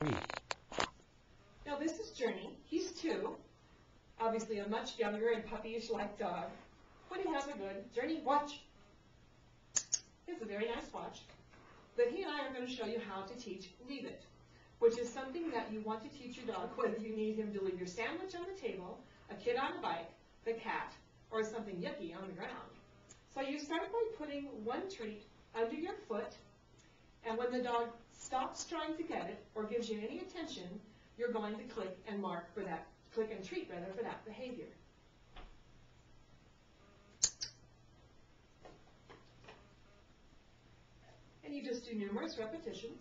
Now this is Journey. He's 2, obviously a much younger and puppyish-like dog, but he has a good Journey, watch. It's a very nice watch. But he and I are going to show you how to teach Leave It, which is something that you want to teach your dog, whether you need him to leave your sandwich on the table, a kid on a bike, the cat, or something yucky on the ground. So you start by putting one treat under your foot, and when the dog stops trying to get it or gives you any attention, you're going to click and mark for that, click and treat rather, for that behavior. And you just do numerous repetitions.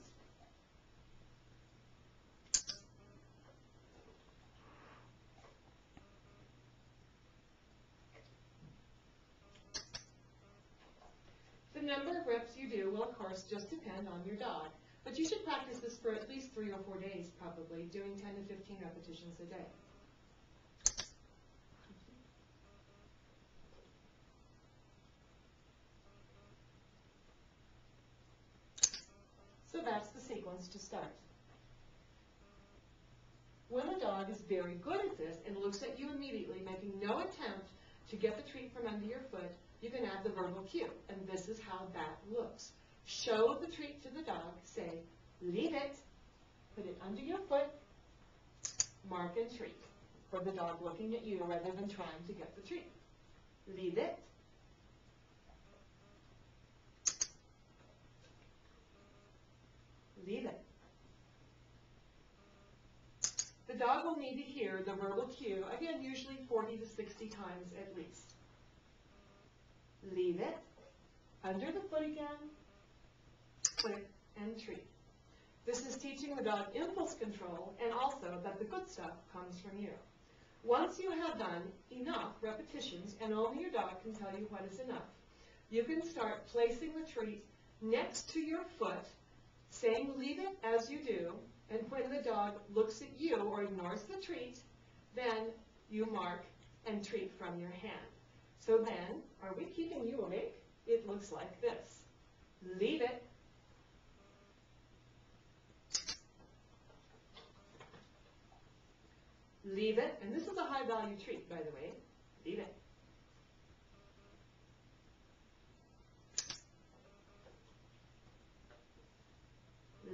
The number of reps you do will, of course, just depend on your dog. But you should practice this for at least 3 or 4 days, probably, doing 10 to 15 repetitions a day. So that's the sequence to start. When a dog is very good at this and looks at you immediately, making no attempt to get the treat from under your foot, you can add the verbal cue, and this is how that looks. Show the treat to the dog, say, leave it, put it under your foot, mark and treat, for the dog looking at you rather than trying to get the treat. Leave it. Leave it. The dog will need to hear the verbal cue, again, usually 40 to 60 times at least. Leave it. Under the foot again. Click and treat. This is teaching the dog impulse control and also that the good stuff comes from you. Once you have done enough repetitions, and only your dog can tell you what is enough, you can start placing the treat next to your foot, saying leave it as you do, and when the dog looks at you or ignores the treat, then you mark and treat from your hand. So then, are we keeping you awake? It looks like this. Leave it. Leave it, and this is a high-value treat, by the way. Leave it.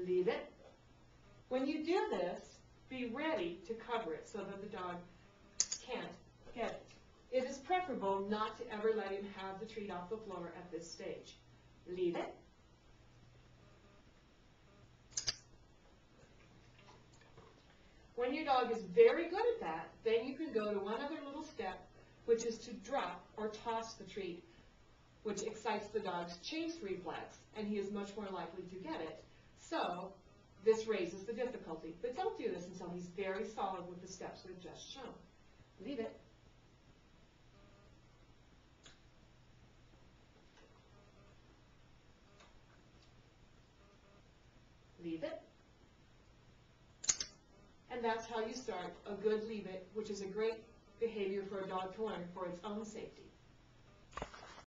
Leave it. When you do this, be ready to cover it so that the dog can't get it. It is preferable not to ever let him have the treat off the floor at this stage. Leave it. When your dog is very good at that, then you can go to one other little step, which is to drop or toss the treat, which excites the dog's chase reflex, and he is much more likely to get it. So this raises the difficulty. But don't do this until he's very solid with the steps we've just shown. Leave it. Leave it. And that's how you start a good leave it, which is a great behavior for a dog to learn for its own safety.